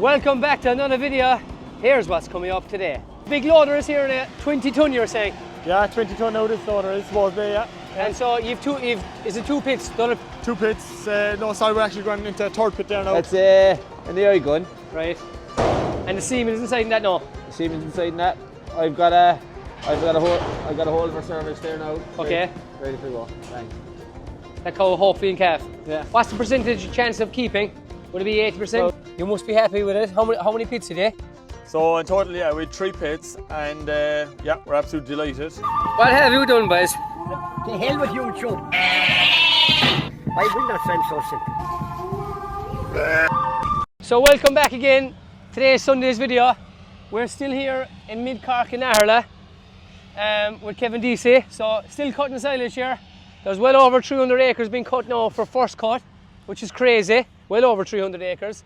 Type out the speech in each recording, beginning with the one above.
Welcome back to another video. Here's what's coming up today. Big loader is here in a 20 ton, you're saying? Yeah, 20 ton now this loader is supposed to be, yeah. And so is it two pits? Two pits. No, sorry, we're actually going into a third pit there now. That's an air gun. Right. And the semen is inside in that now? The semen's inside in that. I've got a hole for service there now. Okay. Ready to go. Thanks. That cow hopefully in calf. Yeah. What's the percentage chance of keeping? Would it be 80%? Well, you must be happy with it. How many pits today? So in total, yeah, we had 3 pits, and yeah, we're absolutely delighted. What have you done, boys? The hell with you, Joe. I will not sound so simple. So welcome back again. Today's Sunday's video. We're still here in mid-Cork in Aherla with Kevin DC. So still cutting silage here. There's well over 300 acres being cut now for first cut, which is crazy. Well over 300 acres.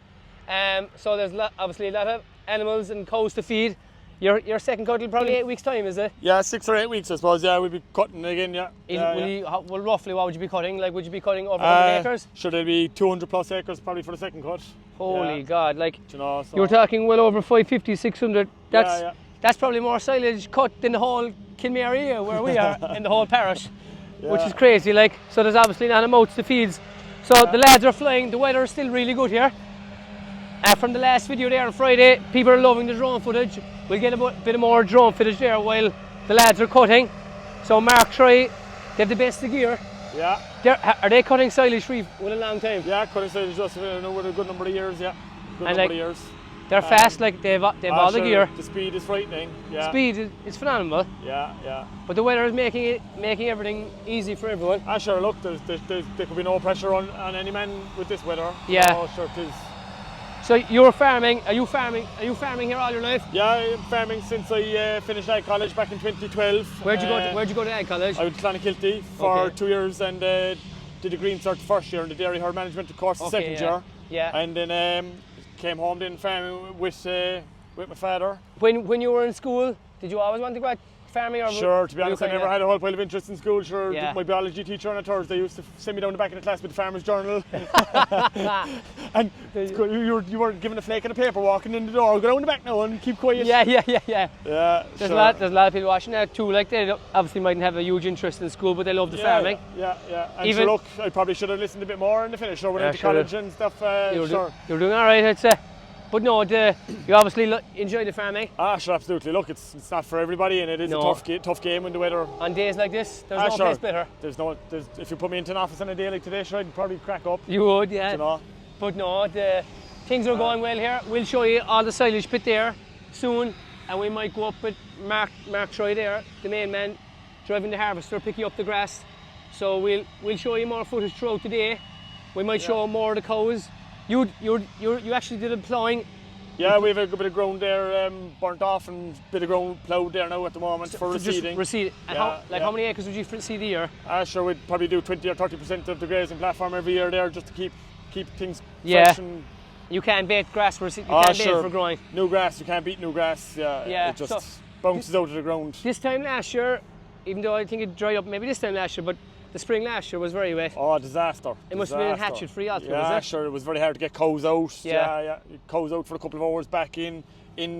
So there's obviously a lot of animals and cows to feed. Your second cut will probably 8 weeks time, is it? Yeah, 6 or 8 weeks, I suppose. Yeah, we'll be cutting again. Yeah. Well, roughly, what would you be cutting? Like, would you be cutting over 100 acres? Should it be 200 plus acres probably for the second cut? Holy God! Like, you know, so you're talking well over 550, 600. Yeah. That's probably more silage cut than the whole Kilmare area where we are in the whole parish, which is crazy. Like, so there's obviously not a mouth to feed. So the lads are flying. The weather is still really good here. From the last video there on Friday, people are loving the drone footage. We'll get a bit more drone footage there while the lads are cutting. So Mark Troy, they have the best of gear. Yeah. Are they cutting silage free with a long time? Yeah, cutting silage just with a good number of years. Yeah, good number of years. They're fast, like they've all the gear. The speed is frightening. Yeah. Speed is phenomenal. Yeah. But the weather is making everything easy for everyone. Sure. Look, there could be no pressure on any man with this weather. Yeah. Oh, sure it is. So you're farming? Are you farming here all your life? Yeah, I'm farming since I finished ag college back in 2012. Where'd you go to ag college? I went to Clonakilty for 2 years and did a green cert the first year and the dairy herd management course the second year. Yeah. And then came home then farming with my father. When you were in school, did you always want to go out farming? Or sure, to be honest, I never had a whole pile of interest in school. Sure, yeah. My biology teacher on a Thursday used to send me down the back of the class with the Farmer's Journal. And you were given a flake and a paper walking in the door. Go down the back now and keep quiet. Yeah. There's a lot of people watching that too. Like, they obviously mightn't have a huge interest in school, but they love the farming. Yeah. And even, look, I probably should have listened a bit more in the finish. Or went into college and stuff. You're doing all right, I'd say. But no, you obviously enjoy the farming. Sure, absolutely. Look, it's not for everybody, and it is a tough game when the weather. On days like this, there's no place better. If you put me into an office on a day like today, sure, I'd probably crack up. You would, yeah. You know? But no, things are going well here. We'll show you all the silage pit there soon, and we might go up with Mark Troy there, the main man, driving the harvester, picking up the grass. So we'll show you more footage throughout today. We might show more of the cows. You actually did a ploughing. Yeah, we have a good bit of ground there burnt off and a bit of ground ploughed there now at the moment for receding. And how many acres would you seed a year? Sure, we'd probably do 20 or 30% of the grazing platform every year there just to keep things fresh. And you can't bait grass for for growing. New grass, you can't beat new grass. Yeah. It just bounces out of the ground. This time last year, even though I think it dried up maybe this time last year, but the spring last year was very wet. Oh, disaster. It must have been hatchet free altogether, was it? Yeah, sure. It was very hard to get cows out. Yeah. Cows out for a couple of hours back in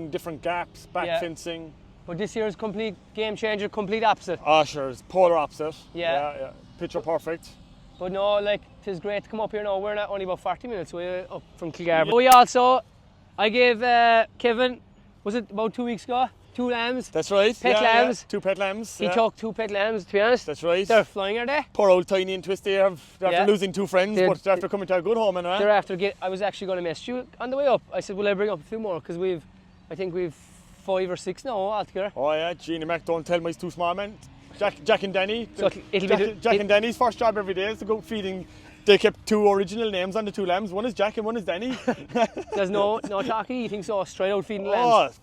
different gaps, fencing. But this year's complete game changer, complete opposite. Sure. It's polar opposite. Yeah. Picture perfect. But no, like, it's great to come up here now. We're not only about 40 minutes away up from Kilgarvan. I gave Kevin, was it about 2 weeks ago? 2 lambs. That's right. Pet lambs. 2 pet lambs. He took 2 pet lambs, to be honest. That's right. They're flying, are they? Poor old Tiny and Twisty after losing 2 friends, but they're after coming to a good home, anyway. They're after I was actually going to message you on the way up. I said, will I bring up a few more? Because I think we've 5 or 6 now altogether. Oh yeah, Jeannie Mac, don't tell me he's too small, man. Jack and Danny. So Jack and Danny's first job every day is to go feeding. They kept 2 original names on the 2 lambs. One is Jack and one is Danny. There's no talk eating, so straight out feeding lambs.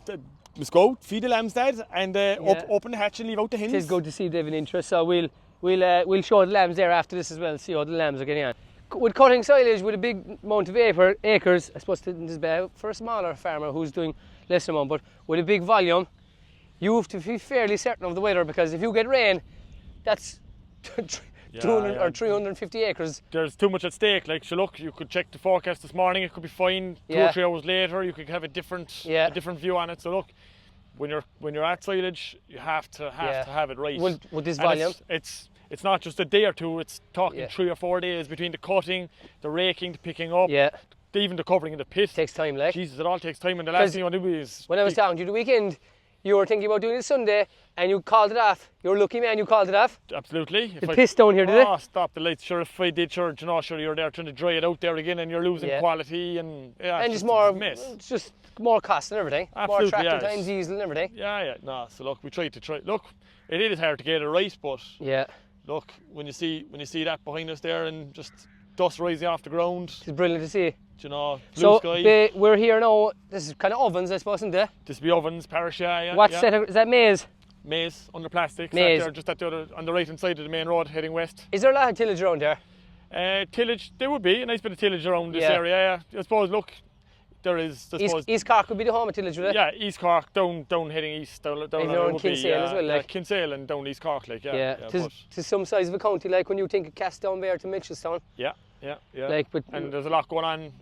Let's go feed the lambs, Dad, and open the hatch and leave out the hens. It is good to see they have an interest, so we'll show the lambs there after this as well, see how the lambs are getting on. With cutting silage with a big amount of acres, I suppose this is bad for a smaller farmer who's doing less amount, but with a big volume, you have to be fairly certain of the weather, because if you get rain, that's 200 yeah. or 350 acres. There's too much at stake. Like, so look, you could check the forecast this morning. It could be fine. 2 Yeah. or 3 hours later, you could have a different view on it. So look, when you're at silage, you have to have it right. With this And volume. It's not just a day or two. It's talking 3 or 4 days between the cutting, the raking, the picking up, even the covering in the pit. Takes time, like. Jesus, it all takes time. And the last thing you want to do is when I was down to you the weekend, you were thinking about doing it Sunday, and you called it off. You're a lucky man. You called it off. Absolutely. The piss down here, did it? Oh, stop the lights. Sure, if I did, sure, you're there trying to dry it out there again, and you're losing quality, and and it's it's just more cost and everything. Absolutely, more tractor time, diesel and everything. Yeah. No, so look, we tried to try. Look, it is hard to get it right, but look, when you see that behind us there, and just dust rising off the ground, it's brilliant to see. You know, blue so sky. We're here now. This is kind of ovens, I suppose, isn't it? This will be ovens, parish, What's that? Is that maize? Maize under plastic. Maize. There, just at the other, on the right hand side of the main road, heading west. Is there a lot of tillage around there? Tillage, there would be a nice bit of tillage around this area. I suppose. Look, there is. East Cork would be the home of tillage, would it? Yeah, East Cork, down heading east, down around Kinsale as well, like. Kinsale and down East Cork, like to some size of a county, like when you think of Castdown there to Mitchelstown. Yeah. Like, and there's a lot going on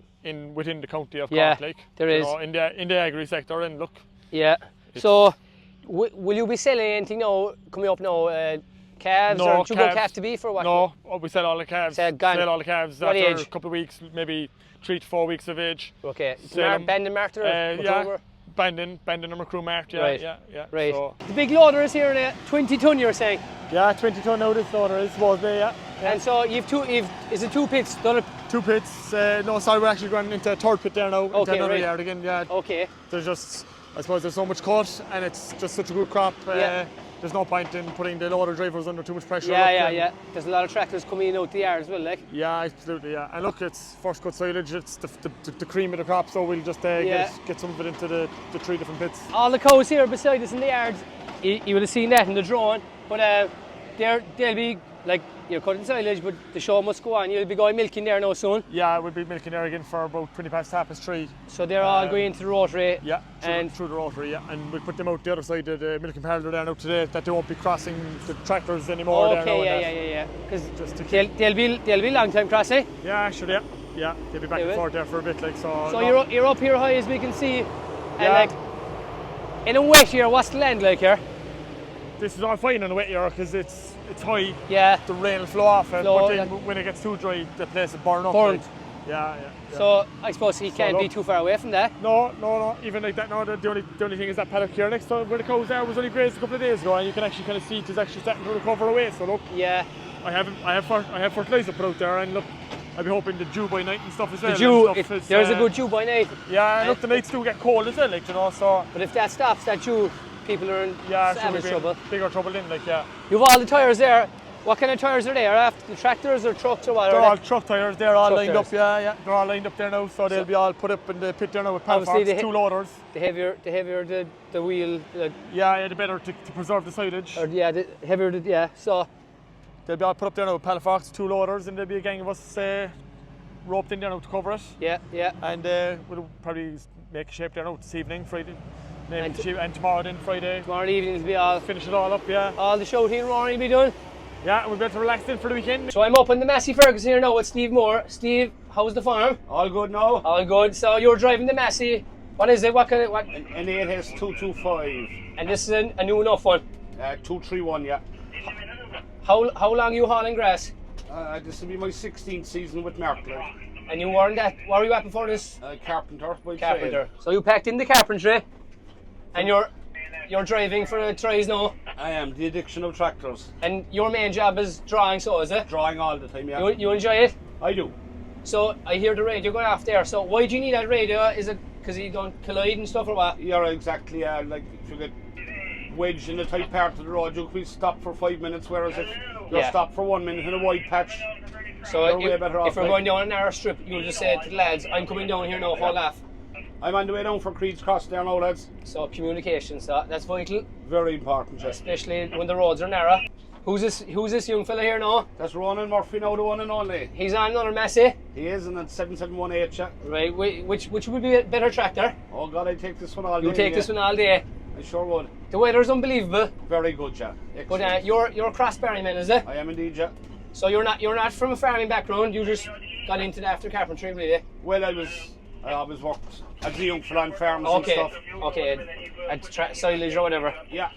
within the county of Cork, like. There is. Know, in the agri sector, and look. Yeah. So, will you be selling anything now? Coming up now, calves or do you go calf to beef or what? No, we sell all the calves. Sell all the calves what after age? a couple of weeks, maybe 3 to 4 weeks of age. Okay. Bandon marked or Bandon and Macroom marked. Right. Right. So. The big loader is here in a 20 ton, you're saying? Yeah, 20 ton now. This loader is supposedly, And so is it 2 pits? 2 pits. No, sorry, we're actually going into a 3rd pit there now. Okay, into right. yard again. Yeah. Okay. There's just, I suppose, there's so much cut, and it's just such a good crop. There's no point in putting the loader drivers under too much pressure. Yeah. There's a lot of tractors coming in out the yard as well, like. Yeah, absolutely. Yeah, and look, it's first cut silage. It's the cream of the crop, so we'll just get some of it into the 3 different pits. All the cows here beside us in the yard, you would have seen that in the drone, but they'll be like, you're cutting silage, but the show must go on. You'll be going milking there now soon. Yeah, we'll be milking there again for about 3:20. So they're all going into the rotary. Yeah, through the rotary. Yeah, and we'll put them out the other side of the milking parlour there now today, that they won't be crossing the tractors anymore. Okay, yeah. Because they'll be long time crossing. Yeah, sure. Yeah, they'll be back and forth there for a bit, like so. So you're up here high as we can see, and like in a wet year, what's the land like here? This is all fine in a wet year because it's high. Yeah. The rain will flow off it, but then when it gets too dry, the place will burn up. Like. Yeah. So I suppose he can't be too far away from that. No. Even like that, no. The only thing is that paddock here next to where the cows are was only grazed a couple of days ago, and you can actually kind of see it's actually starting to recover away. So look. Yeah. I have fertilizer put out there, and look, I'll be hoping the dew by night and stuff as well. There's a good dew by night. Yeah, and look, the nights do get cold as well, like, you know. So. But if that stops, that dew, people are in savage trouble. Bigger trouble then, like, You've all the tyres there. What kind of tyres are they? Are after the tractors or trucks or what? They're all truck tyres. They're all lined up. Yeah. They're all lined up there now, so they'll be all put up in the pit there now with palforks, 2 loaders. The heavier the wheel. The better to preserve the silage. The heavier so. They'll be all put up there now with palforks, 2 loaders, and there'll be a gang of us roped in there now to cover it. Yeah. And we'll probably make a shape there now this evening, Friday. And tomorrow then, Friday. Tomorrow evening will be all. Finish it all up, All the shouting and roaring will be done. Yeah, we'll be able to relax in for the weekend. So I'm up in the Massey Ferguson here now with Steve Moore. Steve, how's the farm? All good now. All good. So you're driving the Massey. What is it? What kind of what? An 8S 225. And this is a new enough one. 231, yeah. How long are you hauling grass? This will be my 16th season with Mark. And you weren't that. Where were you at before this? Carpenter. Carpenter. So you packed in the carpentry, and you're driving for the tries now. I am. The addiction of tractors. And your main job is drawing, so is it? Drawing all the time, yeah. You enjoy it? I do. So I hear the radio going off there. So why do you need that radio? Is it because you don't collide and stuff or what? Yeah, exactly. Like if you get wedged in a tight part of the road, you could be stopped for 5 minutes, whereas if you're stopped for 1 minute in a wide patch, so you're way better off. If we're going down a narrow strip, you'll just say to the lads, I'm coming down here now, hold off. I'm on the way down for Creed's Cross there now, lads. So communication, so that's vital. Very important, yeah. Especially when the roads are narrow. Who's this young fella here now? That's Ronan Murphy now, the one and only. He's on another Massey? He is, and it's 7718, yeah. Right, which would be a better tractor? Oh God, I'd take this one all day. You'll take this one all day? I sure would. The weather's unbelievable. Very good, yeah. Excellent. But you're a crossbarry man, is it? I am indeed, yeah. So you're not from a farming background. You just got into it after carpentry, really. Well, I always worked as a young fella on farms and stuff. Okay. At silage or whatever. Yeah.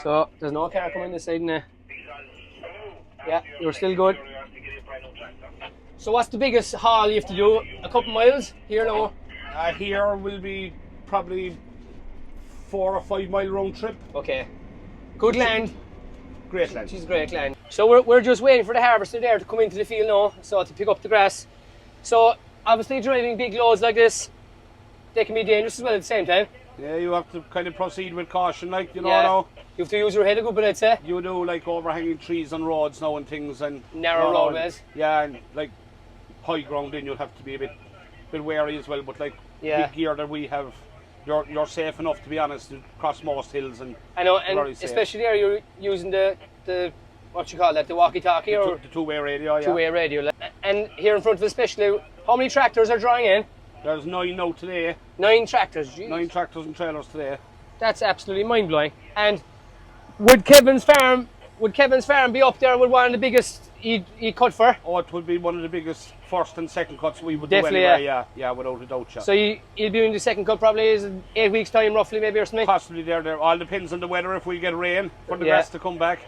So there's no car coming this side now. Yeah, you're still good. So what's the biggest haul you have to do? A couple miles here now? Here will be probably 4 or 5 mile round trip. Okay. Good land. Great land. She's great land. So we're just waiting for the harvester there to come into the field now, so to pick up the grass. So obviously driving big loads like this, they can be dangerous as well at the same time. Yeah, you have to kind of proceed with caution, like, you know. Yeah. Now. You have to use your head a good bit, I'd say. You do, like, overhanging trees on roads now and things, and narrow roadways. Yeah, and like high ground, then you'll have to be a bit wary as well. But like big gear that we have, you're safe enough, to be honest, to cross most hills. And I know, and especially there you're using the what you call that, the walkie-talkie or the two-way radio. Yeah. Two-way radio. And here in front of us, especially, how many tractors are drawing in? There's 9 now today. 9 tractors. Jeez. 9 tractors and trailers today. That's absolutely mind-blowing. And would Kevin's farm be up there with one of the biggest he'd cut for? Oh, it would be one of the biggest first and second cuts we would definitely do anyway. Yeah, without a doubt. Yeah. So he'll be doing the second cut probably is 8 weeks time roughly, maybe, or something? Possibly there. All depends on the weather, if we get rain for the grass to come back.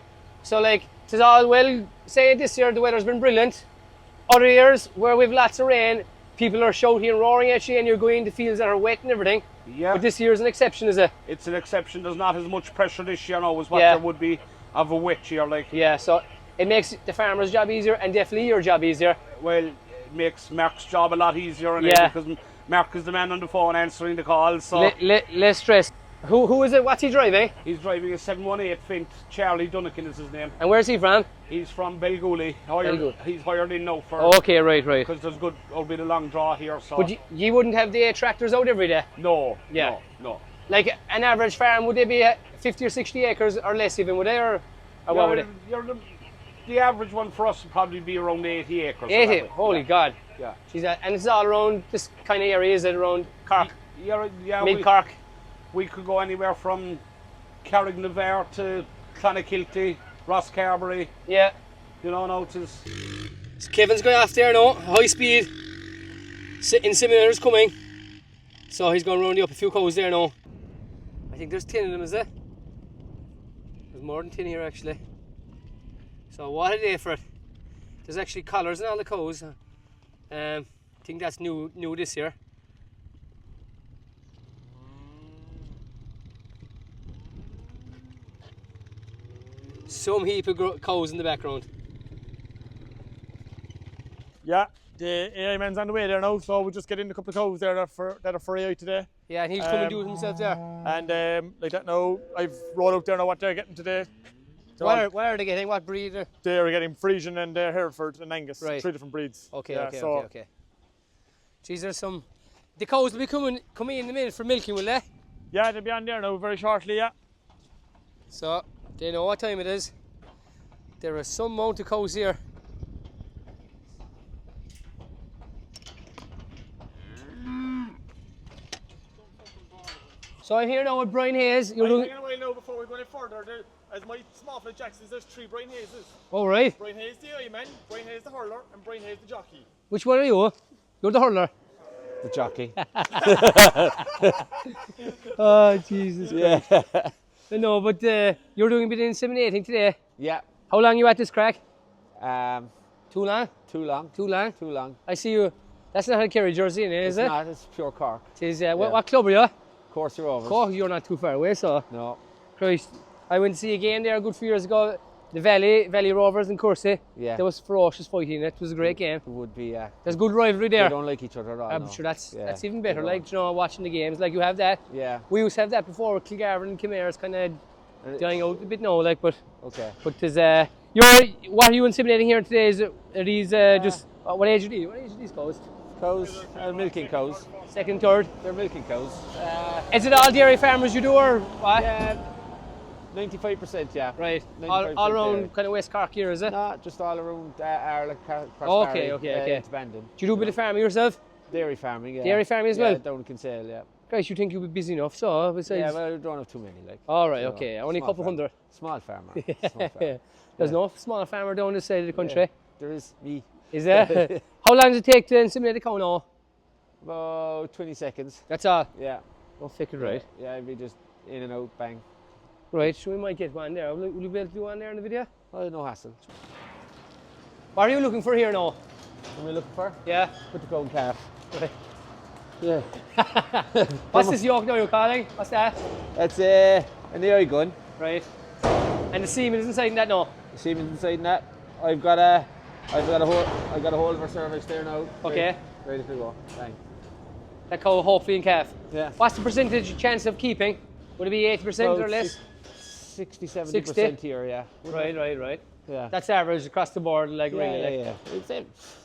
So like, it's all well, say this year the weather's been brilliant. Other years where we've lots of rain, people are shouting and roaring at you and you're going to fields that are wet and everything. Yeah. But this year's an exception, is it? It's an exception. There's not as much pressure this year now as what there would be of a wet year. Like. Yeah, so it makes the farmer's job easier and definitely your job easier. Well, it makes Mark's job a lot easier because Mark is the man on the phone answering the calls. So less stress. Who is it? What's he driving? He's driving a 718 Fint. Charlie Dunnican is his name. And where's he from? He's from Belgooly. He's hired in now for. Okay, right. Because there's a bit of long draw here. So. But you wouldn't have the 8 tractors out every day? No. Yeah. No. Like an average farm, would they be 50 or 60 acres or less even, would they? Or what would it? The average one for us would probably be around 80 acres. 80? Holy God. Yeah. And it's all around this kind of area, is it? Around Cork? Yeah. Mid-Cork? We could go anywhere from Carricknavar to Clonakilty, Rosscarbery. Yeah. You know, now it is. So Kevin's going off there now, high speed. Inseminator's coming. So he's going to round up a few cows there now. I think there's 10 of them, is there? There's more than 10 here actually. So what a day for it. There's actually collars in all the cows. I think that's new this year. Some heap of cows in the background. Yeah, the AI man's on the way there now, so we'll just get in a couple of cows there that are for AI today. Yeah, and he'll come and do it himself there. And like that now, I've rolled out there now what they're getting today. What are they getting? What breed? They're getting Frisian and Hereford and Angus, 3 different breeds. Okay. Geez, there's some. The cows will be coming in a minute for milking, will they? Yeah, they'll be on there now very shortly. Yeah. So they know what time it is. There are some amount of cows here. So I'm here now with Brian Hayes. I'm taking a while now before we go any further. As my small flight Jacksons, there's 3 Brian Hayeses. Oh, right. Brian Hayes the AI man, Brian Hayes the hurler, and Brian Hayes the jockey. Which one are you? You're the hurler. The jockey. Oh, Jesus Christ. Yeah. No, but you're doing a bit of inseminating today. Yeah. How long are you at this crack? Too long? Too long. Too long? Too long. I see you. That's not a Kerry jersey, is it? It's not, it's pure Cork. It is, what club are you? Course you're over. Cork, you're not too far away, so. No. Christ. I went to see a game there a good few years ago. The Valley Rovers in Corsi. Yeah. There was ferocious fighting in it. It was a great game. It would be, yeah. There's good rivalry there. They don't like each other at all. I'm no. sure that's even better, like, you know, watching the games. Like, you have that. Yeah. We used to have that before with Kilgarvan and Kimera. It's kind of dying out a bit now, like, but. Okay. But there's, what are you inseminating here today? Are these just, what age are these? What age are these cows? Cows, milking cows. Second, third? They're milking cows. Is it all dairy farmers you do, or what? Yeah, 95%, yeah. Right, 95% all around dairy. kind of West Cork here, is it? No, just all around Ireland, Okay. It's Bandon. Do you do a bit of farming yourself? Dairy farming, yeah. Dairy farming as well? Yeah, down in Kinsale, yeah. Guys, you think you'd be busy enough, so besides... Yeah, well, we don't have too many, like. All right, so, okay, only a couple hundred. Small farmer. There's no small farmer down this side of the country. there is me. Is there? How long does it take to inseminate a cow now? About 20 seconds. That's all. Yeah. Oh, thick it right. Yeah, I'd be just in and out, bang. Right, so we might get one there. Will you be able to do one there in the video? Oh, no hassle. What are you looking for here now? What are we looking for? Yeah. Put the cow in calf. Right. Yeah. What's this yoke now you're calling? What's that? That's an AI gun. Right. And the semen is inside that now? The semen's inside that. I've got a hold of our cervix there now. Okay. Ready to go. Bang. That cow hopefully in calf. Yeah. What's the percentage chance of keeping? Would it be 80% or less? 60-70% here, yeah. Right. Yeah. That's average across the board, like really. Yeah. It's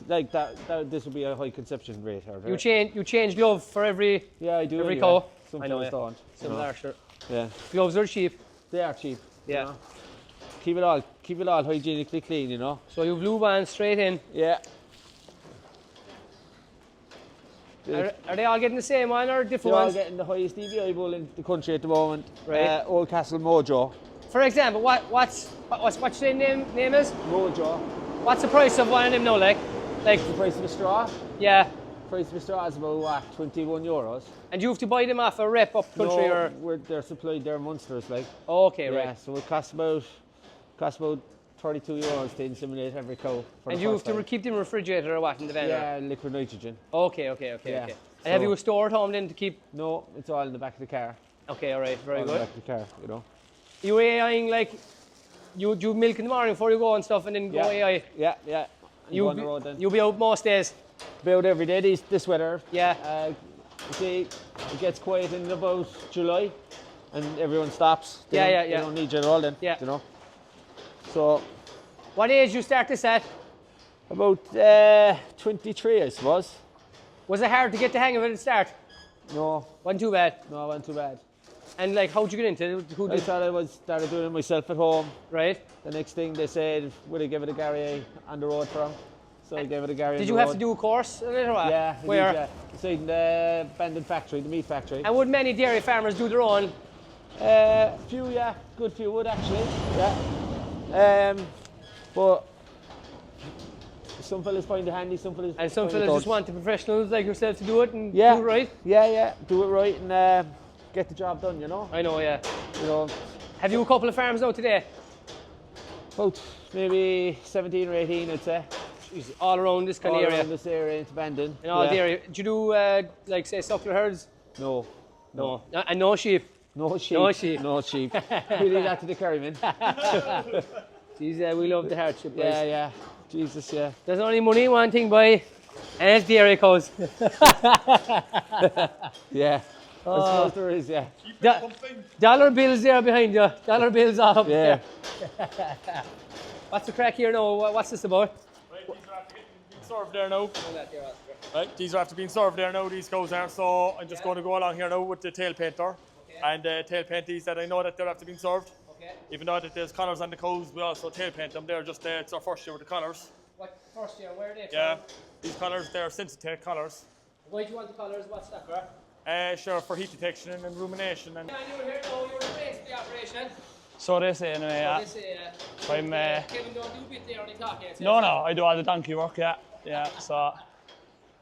like that. This would be a high conception rate. You change glove for every I do every anyway. cow. Some I know. fellas don't. Some are sure. Yeah. Gloves are cheap. They are cheap. Yeah. You know? Keep it all hygienically clean, you know. So you blue band straight in. Yeah. Are they all getting the same one or different They're all ones? getting the highest DVI bull in the country at the moment. Right. Old Castle Mojo. For example, what's the name is? Mojo. What's the price of one of them now, like? The price of a straw? Yeah. Price of a straw is about what, 21 euros. And you have to buy them off a rep up country or? They're supplied there in Munsters, like. Oh, okay, Yeah, right. so it costs about 32 euros to inseminate every cow. And you have to keep them refrigerated or what in the van? Yeah, liquid nitrogen. Okay. Yeah. And have you a store at home then to keep? No, it's all in the back of the car. Okay, all right, very all good. in the back of the car, you know. You AIing like, you do milk in the morning before you go and stuff and then go AI? Yeah. And go on the road then. You'll be out most days? About every day this weather. Yeah. You see, it gets quiet in about July and everyone stops. They don't need you at all then, you know. So. What age you start this at? About 23, I suppose. Was it hard to get the hang of it at the start? No. Wasn't too bad? No, it wasn't too bad. And like, how'd you get into it? I thought I started doing it myself at home. Right. The next thing they said, would I give it a Gary on the road for him? So I gave it a Gary on the road. Did you have to do a course in it or what? Yeah. Where? Inside the abandoned factory, the meat factory. And would many dairy farmers do their own? Few, yeah. Good few would actually, yeah. But some fellas find it handy, some fellas And some find it fellas just don't. want the professionals like yourself to do it and Yeah. do it right? Yeah. Do it right and get the job done, you know. I know, yeah. You know. Have you a couple of farms now today? About maybe 17 or 18, I'd say. Jeez, all around this kind All of area? around this area, it's abandoned. In all dairy. Do you do, like, say, suckler herds? No. And no sheep? No sheep. No sheep. No sheep. We leave that to the Kerryman. Jeez, we love the hardship, boys. Yeah. Jesus, yeah. There's only money in one thing, boy, and it's dairy cows. Yeah. I suppose there is, yeah. Dollar bills there behind you. Dollar bills up Yeah. there. What's the crack here now? What's this about? Right, these are after being served there now. Right, these are after being served there now, these cows are. So I'm just going to go along here now with the tail painter. And tail paint these that I know that they're after being served. Okay. Even though that there's collars on the cows, we also tail paint them. They're just it's our first year with the collars. What first year? Where are they from? Yeah, these collars, they're synthetic collars. Why do you want the colours? What's that for? Sure, for heat detection and rumination. And Yeah, you were here now, you were the brains of the operation. So they say anyway, yeah. They say, I'm, Kevin, don't do a bit there on the talk yet. No, I do all the donkey work, yeah. So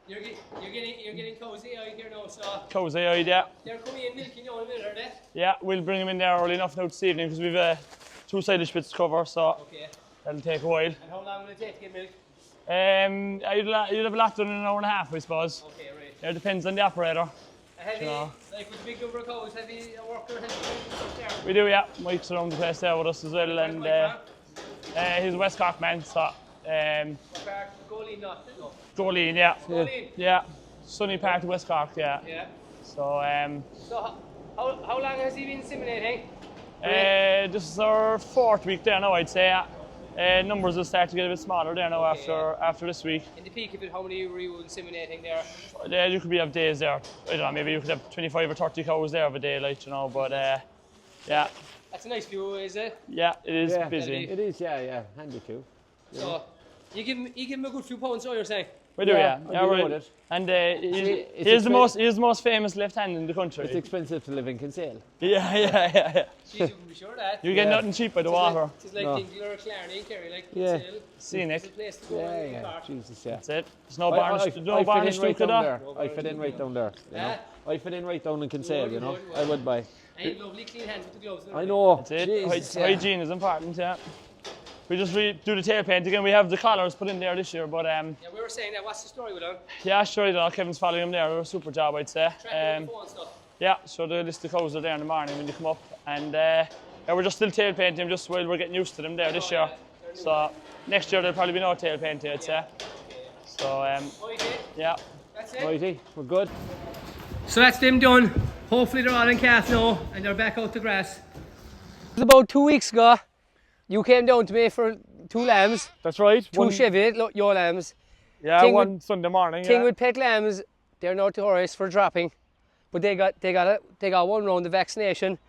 You're getting cozy out here now, so cozy eyed, yeah. they're coming in milking now in a minute, are they? Yeah, we'll bring them in there early enough now this evening because we've 2 silage pits to cover, so Okay. that'll take a while. And how long will it take to get milk? You'll have a lot done in an hour and a half, I suppose. Okay, right. It depends on the operator. Have Yeah. you, like with the big number of cows, have you a worker helping you there? We do, yeah. Mike's around the place there with us as well, and he's a West Cork man, so What part? Goalie not? No. Jolene, yeah. Goalie? Yeah, sunny part of West Cork, yeah. Yeah. So So how long has he been inseminating? this is our 4th week there now, I'd say. Numbers will start to get a bit smaller there now after this week. In the peak of it, how many were you inseminating there? You could have days there. I don't know, maybe you could have 25 or 30 cows there of a day, like, you know, but yeah. That's a nice view, is it? Yeah, it is Yeah. busy. It is, yeah. Handy too. So you give him a good few pounds, so you're saying? We do, yeah. I'd Yeah, be we're with it. And it's he's the most famous left hand in the country. It's expensive to live in Kinsale. Yeah. Jeez, you can be sure of that. You get nothing cheap by the water. It's like Dingle or Clarny, Kerry, like Yeah. Kinsale. Scenic. It's a place to go in the park. Jesus, yeah. That's it. There's no barn, I no fit barn in right stuck down there. there. I fit in right down there. You know? Yeah. I fit in right down in Kinsale, you know. Would. I would buy. And lovely clean hands with the gloves. I know. That's it. Jesus, yeah. Hygiene is important, yeah. We just do the tail paint again. We have the collars put in there this year, but Yeah, we were saying that. What's the story with them? yeah, sure, you know, Kevin's following him there. A super job, I'd say. Tracking the phone stuff. Yeah, so the list of cows are there in the morning when you come up, and yeah, we're just still tail painting them just while we're getting used to them there this year. So next year there'll probably be no tail painting, I'd say. So yeah. That's it. Righty, we're good. So that's them done. Hopefully they're all in calf now and they're back out the grass. It was about 2 weeks ago. You came down to me for 2 lambs, That's right. 2 Chevy, your lambs. Yeah, Thing one Sunday morning. Thing Yeah. with pet lambs, they're notorious for dropping, but they got one round of vaccination.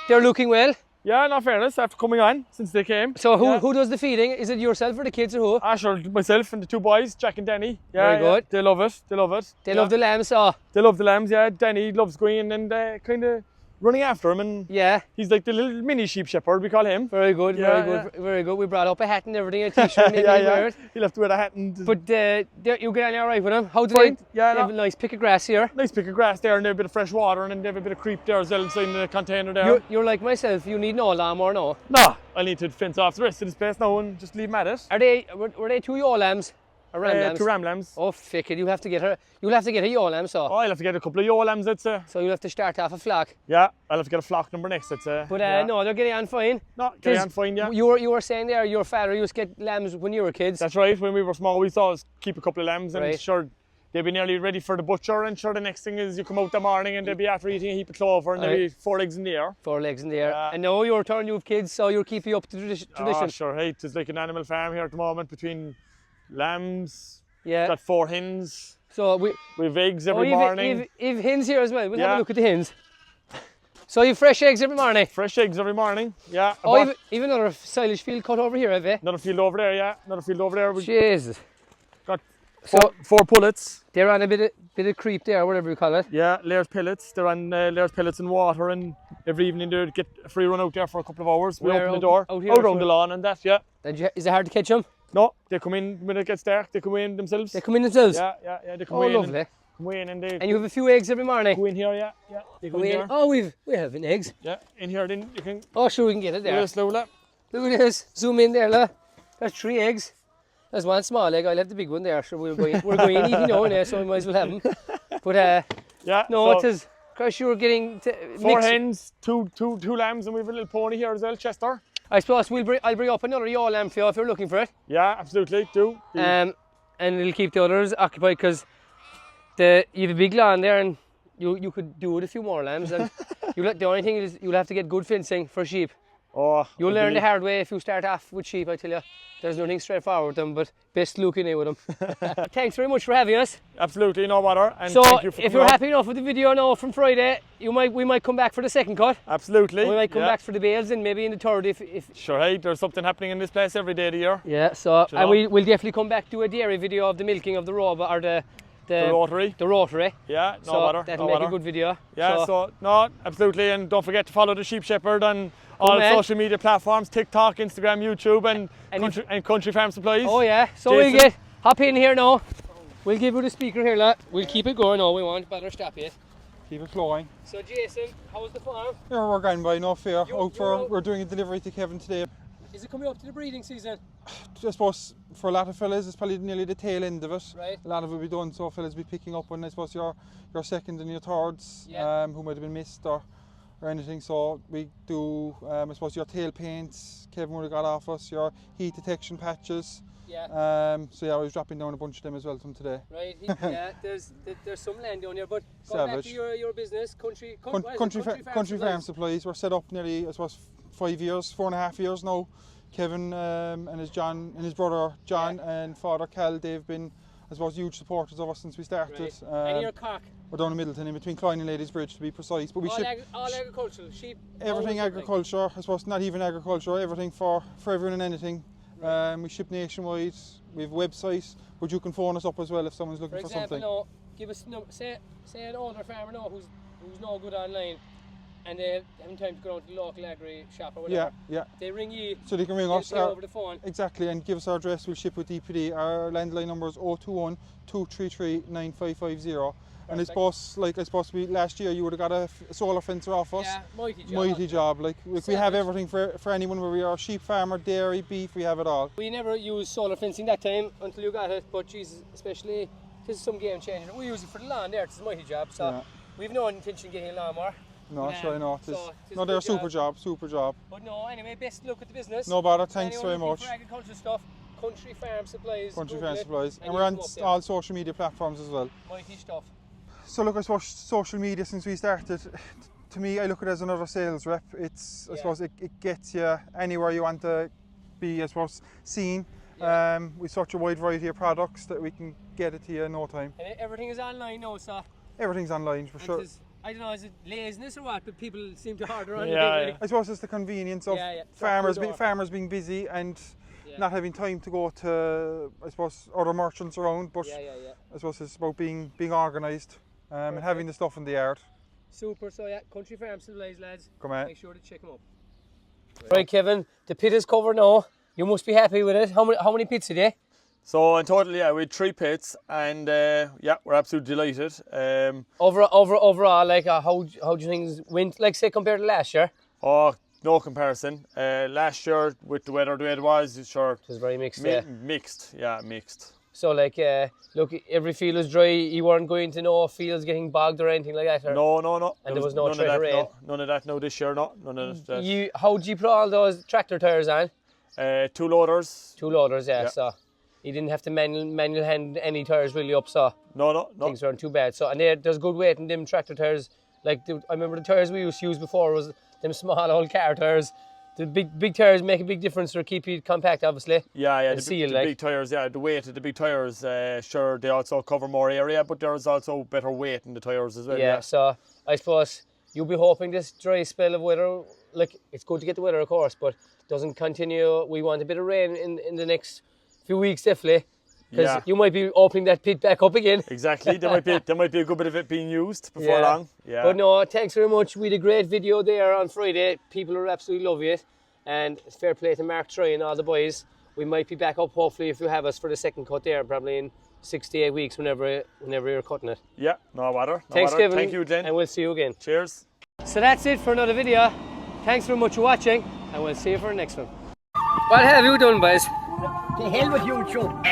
They're looking well. Yeah, in all fairness, after coming on since they came. So Yeah. who does the feeding? Is it yourself or the kids or who? Sure, myself and the 2 boys, Jack and Danny. Yeah, Very good. They love it. They love it. They love the lambs, so They love the lambs. Yeah, Danny loves going and kind of running after him, and yeah. he's like the little mini sheep shepherd, we call him. Very good, Yeah, very good. We brought up a hat and everything, a t-shirt, maybe yeah, wear it. He'll have to wear the hat and. But you get on all right with them. How do Fine. they? Yeah, They have a nice pick of grass here. nice pick of grass there, and they have a bit of fresh water, and then they have a bit of creep there as well inside in the container there. You're like myself. You need no lawnmower, no. No, I need to fence off the rest of this place now and just leave them at it. Are they? Were they 2 yaw lambs? Or ram lambs? 2 ram lambs. Oh, fick it. You'll have to get a yaw lamb, so. Oh, I'll have to get a couple of yaw lambs, I'd say. So you'll have to start off a flock. Yeah, I'll have to get a flock number next, I'd say. But yeah. no, they're getting on fine. No, get on fine, yeah. You were saying there, your father used to get lambs when you were kids. That's right, when we were small, we always keep a couple of lambs, and Right. sure, they'd be nearly ready for the butcher, and sure, the next thing is you come out the morning and they'd be after eating a heap of clover, and there'd be 4 eggs in the air. 4 legs in the air. Yeah. And now you're turning, you have kids, so you're keeping up to tradition. Oh, sure, hey, it's like an animal farm here at the moment between lambs, Yeah. got 4 hens, So we have eggs every morning. You've hens here as well. We'll have Yeah. a look at the hens. So you've fresh eggs every morning. Fresh eggs every morning, yeah. Oh, you've another silage field cut over here, have you? Another field over there, yeah. Another field over there. We've Jesus. got So 4 pullets. they're on a bit of creep there, whatever you call it. Yeah, layers pellets. They're on layers pellets and water, and every evening they get a free run out there for a couple of hours. We Where, open the out- door, out here, out on so- the lawn and that, yeah. Is it hard to catch them? No, they come in when it gets dark, they come in themselves. They come in themselves. Yeah, they come Oh, in. lovely. And come in and they And you have a few eggs every morning. go in here, yeah. They go in here. Oh, we have eggs. Yeah, in here then you can Oh, sure, we can get it there. go slow, lap. Look at this. Zoom in there, look. There's 3 eggs. There's 1 small egg. I'll have the big one there. So we're going eating now, there, so we might as well have them. But Yeah, no, so it is. Cause you were getting 4 hens, two lambs, and we have a little pony here as well, Chester. I suppose I'll bring up another yaw lamb for you if you're looking for it. Yeah, absolutely, do. And it'll keep the others occupied because you have a big lawn there and you could do with a few more lambs. And the only thing is you'll have to get good fencing for sheep. Oh, You'll learn the hard way if you start off with sheep, I tell you. There's nothing straightforward with them, but best looking in with them. Thanks very much for having us. Absolutely, no bother. And So thank you for if coming you're up. happy enough with the video now from Friday, we might come back for the second cut. Absolutely. We might come yeah. back for the bales and maybe in the third if Sure, hey, there's something happening in this place every day of the year. yeah. So You know? and we'll definitely come back to a dairy video of the milking of the robot or the rotary. The rotary. Yeah, no So bother. that'll no make bother. a good video. Yeah, so no, absolutely, and don't forget to follow the Sheep Shepherd on all man. social media platforms: TikTok, Instagram, YouTube, and Country Farm Supplies. Oh yeah. So Jason. hop in here now. We'll give you the speaker here, lad. We'll keep it going. No, we won't bother stop it. Keep it flowing. So Jason, how's the farm? Yeah, we're going by no fear. You're- We're doing a delivery to Kevin today. Is it coming up to the breeding season? I suppose for a lot of fellas, it's probably nearly the tail end of it. Right. A lot of it will be done, so fellas will be picking up on, I suppose, your second and your thirds, Yeah. who might have been missed or anything. So we do, I suppose, your tail paints. Kevin would have got off us. Your heat detection patches. Yeah. So yeah, I was dropping down a bunch of them as well from today. Right. Yeah. There's some land down here, but going back to Savage. your business, country Farm Supplies. We're set up nearly, I suppose, 5 years, 4.5 years now. Kevin and his brother John and father Cal, they've been, I suppose, huge supporters of us since we started. Right. And your cock. We're down in Middleton, in between Clyne and Ladies Bridge to be precise. But we All, ship all agricultural, sheep. everything all agriculture, I suppose, not even agriculture, everything for everyone and anything. We ship nationwide. we have a website, but you can phone us up as well if someone's looking for something. No, give us say an older farmer now who's no good online, and they haven't time to go down to the local agri shop or whatever. Yeah. They ring you. So they can ring us over the phone. Exactly, and give us our address. We'll ship with DPD. Our landline number is 021 233 9550. And I suppose last year you would have got a solar fencer off us. Yeah, mighty job. Like we have everything for anyone where we are. Sheep farmer, dairy, beef, we have it all. We never used solar fencing that time until you got it, but Jesus, especially this is some game changer. We use it for the lawn there. It's a mighty job. So we've no intention of getting a lawnmower. No, sure not. No, they're a super job. But no, anyway, best luck with the business. No bother. Thanks very much. For agricultural stuff, Country Farm Supplies. Country Farm Supplies, and we're on all social media platforms as well. Mighty stuff. So look, I suppose social media since we started, to me I look at it as another sales rep. It's I suppose it gets you anywhere you want to be, I suppose, seen. With such a wide variety of products that we can get it to you in no time. And everything is online now, so everything's online for sure. I don't know, is it laziness or what, but people seem to order on I suppose it's the convenience of farmers being busy and not having time to go to, I suppose, other merchants around, but I suppose it's about being organised. And having the stuff in the yard. Super, so Country Farm Supplies, lads. Come on. Make sure to check them up. Right, Kevin, the pit is covered now. You must be happy with it. How many pits today? So in total, we had 3 pits, and we're absolutely delighted. Overall, like how do you think it went? Like say compared to last year? Oh, no comparison. Last year with the way it was, sure. It was very mixed. Mixed. So like, look, every field was dry. You weren't going to no fields getting bogged or anything like that. Or? No. And there was no threat of rain. None of that. No, this year, no. None of that. How did you put all those tractor tires on? 2 loaders. 2 loaders, yeah. So you didn't have to manual hand any tires really up. So no. Things weren't too bad. So and there's good weight in them tractor tires. Like I remember the tires we used to use before was them small old car tires. The big tires make a big difference to keep it compact, obviously. The big tires, the weight of the big tires, sure, they also cover more area, but there's also better weight in the tires as well. Yeah, so I suppose you'll be hoping this dry spell of weather, like it's good to get the weather, of course, but doesn't continue. We want a bit of rain in the next few weeks, definitely. Because you might be opening that pit back up again. Exactly, there might be a good bit of it being used before long. Yeah. But no, thanks very much. We had a great video there on Friday. People will absolutely love it. And fair play to Mark Troy and all the boys. We might be back up hopefully if you have us for the second cut there, probably in 6 to 8 weeks whenever you're cutting it. Yeah, no bother. Thanks, Kevin. Thank you, Glenn. And we'll see you again. Cheers. So that's it for another video. Thanks very much for watching, and we'll see you for the next one. What have you done, boys? The hell with you, Joe.